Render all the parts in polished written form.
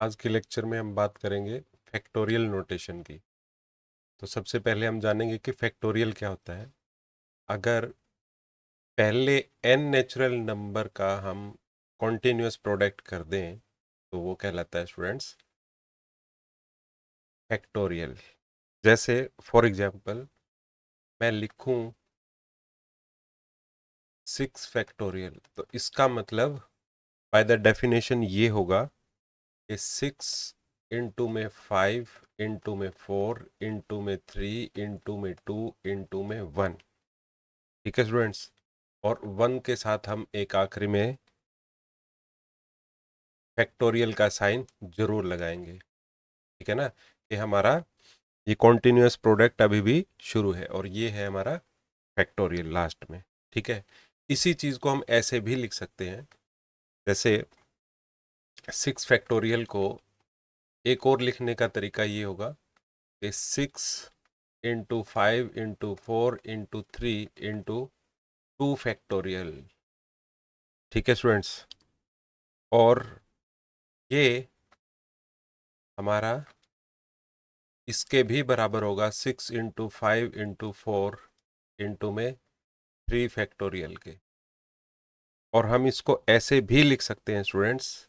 आज के लेक्चर में हम बात करेंगे फैक्टोरियल नोटेशन की। तो सबसे पहले हम जानेंगे कि फैक्टोरियल क्या होता है। अगर पहले n नेचुरल नंबर का हम कॉन्टिन्यूस प्रोडक्ट कर दें तो वो कहलाता है स्टूडेंट्स फैक्टोरियल। जैसे फॉर एग्जांपल मैं लिखूं 6 फैक्टोरियल, तो इसका मतलब बाय द डेफिनेशन ये होगा कि 6 इंटू में 5 इंटू में 4 इंटू में 3 इंटू में 2 इंटू में 1। ठीक है स्टूडेंट्स, और 1 के साथ हम एक आखिरी में फैक्टोरियल का साइन जरूर लगाएंगे। ठीक है ना, कि हमारा ये कॉन्टिन्यूस प्रोडक्ट अभी भी शुरू है और ये है हमारा फैक्टोरियल लास्ट में। ठीक है, इसी चीज़ को हम ऐसे भी लिख सकते हैं। जैसे 6 फैक्टोरियल को एक और लिखने का तरीका ये होगा कि 6 into 5 into 4 into 3 into 2 factorial. ठीक है स्टूडेंट्स, और ये हमारा इसके भी बराबर होगा 6 इंटू 5 इंटू 4 इंटू में 3 फैक्टोरियल के। और हम इसको ऐसे भी लिख सकते हैं स्टूडेंट्स,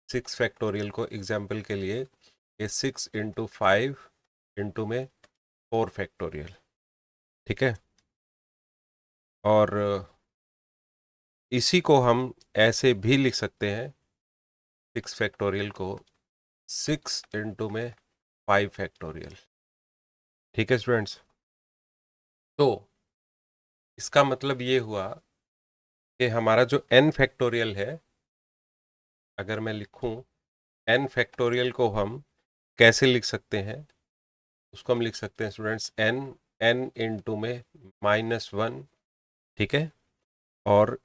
6 फैक्टोरियल को एग्जाम्पल के लिए, ये 6 इंटू 5 इंटू में 4 फैक्टोरियल। ठीक है, और इसी को हम ऐसे भी लिख सकते हैं, 6 फैक्टोरियल को 6 इंटू में 5 फैक्टोरियल। ठीक है स्टूडेंट्स, तो इसका मतलब ये हुआ कि हमारा जो n फैक्टोरियल है, अगर मैं लिखूं n फैक्टोरियल को हम कैसे लिख सकते हैं, उसको हम लिख सकते हैं स्टूडेंट्स n इंटू में -1। ठीक है, और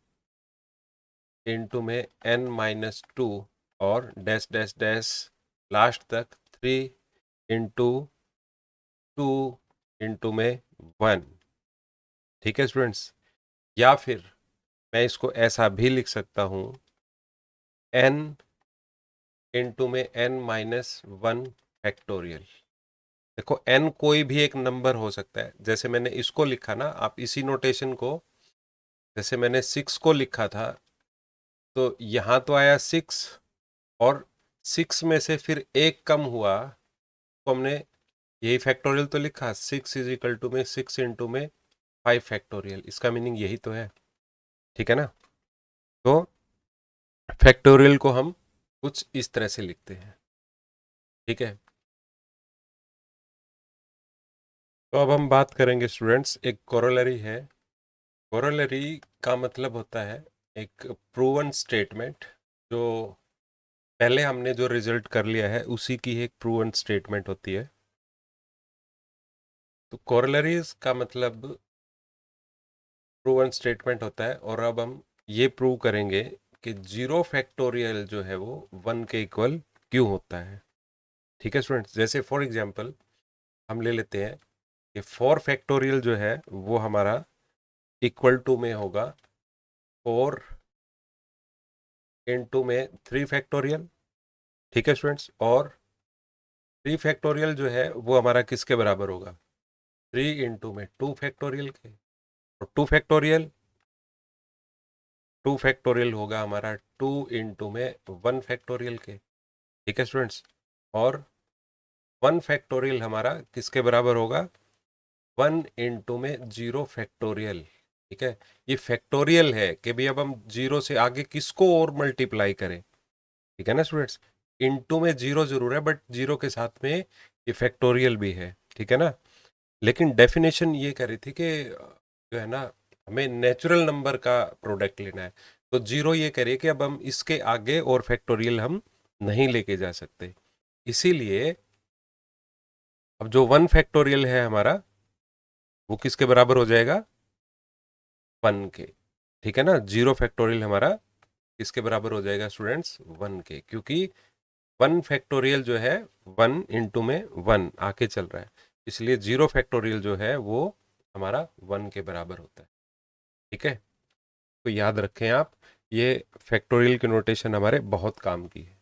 इंटू में n-2 और डैश डैश डैश लास्ट तक 3 इंटू 2 इंटू में 1। ठीक है स्टूडेंट्स, या फिर मैं इसको ऐसा भी लिख सकता हूँ n इंटू में n-1 फैक्टोरियल। देखो n कोई भी एक नंबर हो सकता है, जैसे मैंने इसको लिखा ना, आप इसी नोटेशन को, जैसे मैंने 6 को लिखा था तो यहाँ तो आया 6, और 6 में से फिर एक कम हुआ तो हमने यही फैक्टोरियल तो लिखा, 6 इज इक्वल टू में 6 इंटू में 5 फैक्टोरियल। इसका मीनिंग यही तो है। ठीक है ना, तो फैक्टोरियल को हम कुछ इस तरह से लिखते हैं। ठीक है, तो अब हम बात करेंगे स्टूडेंट्स, एक कोरोलरी है। कोरोलरी का मतलब होता है एक प्रूवन स्टेटमेंट, जो पहले हमने जो रिजल्ट कर लिया है उसी की एक प्रूवन स्टेटमेंट होती है। तो कोरोलरीज का मतलब प्रूवन स्टेटमेंट होता है, और अब हम ये प्रूव करेंगे कि 0 फैक्टोरियल जो है वो 1 के इक्वल क्यों होता है। ठीक है स्टूडेंट्स, जैसे फॉर एग्जांपल हम ले लेते हैं कि 4 फैक्टोरियल जो है वो हमारा इक्वल टू में होगा 4 इंटू में 3 फैक्टोरियल। ठीक है स्टूडेंट्स, और 3 फैक्टोरियल जो है वो हमारा किसके बराबर होगा, 3 इंटू में 2 फैक्टोरियल के। और 2 फैक्टोरियल होगा हमारा 2 इंटू में 1 फैक्टोरियल के। ठीक है स्टूडेंट्स, और 1 फैक्टोरियल हमारा किसके बराबर होगा, 1 इंटू में 0 फैक्टोरियल। ठीक है, ये फैक्टोरियल है कि भाई अब हम 0 से आगे किसको और मल्टीप्लाई करें। ठीक है ना स्टूडेंट्स, इंटू में 0 जरूर है, बट 0 के साथ में ये फैक्टोरियल भी है। ठीक है ना, लेकिन डेफिनेशन ये कह रही थी कि जो है ना, हमें नेचुरल नंबर का प्रोडक्ट लेना है। तो 0 ये कह रही है कि अब हम इसके आगे और फैक्टोरियल हम नहीं लेके जा सकते। इसीलिए अब जो 1 फैक्टोरियल है हमारा, वो किसके बराबर हो जाएगा, 1 के। ठीक है ना, 0 फैक्टोरियल हमारा किसके बराबर हो जाएगा स्टूडेंट्स, 1 के, क्योंकि 1 फैक्टोरियल जो है 1 इंटू में 1 आके चल रहा है, इसलिए 0 फैक्टोरियल जो है वो हमारा 1 के बराबर होता है। ठीक है, तो याद रखें आप, ये फैक्टोरियल की नोटेशन हमारे बहुत काम की है।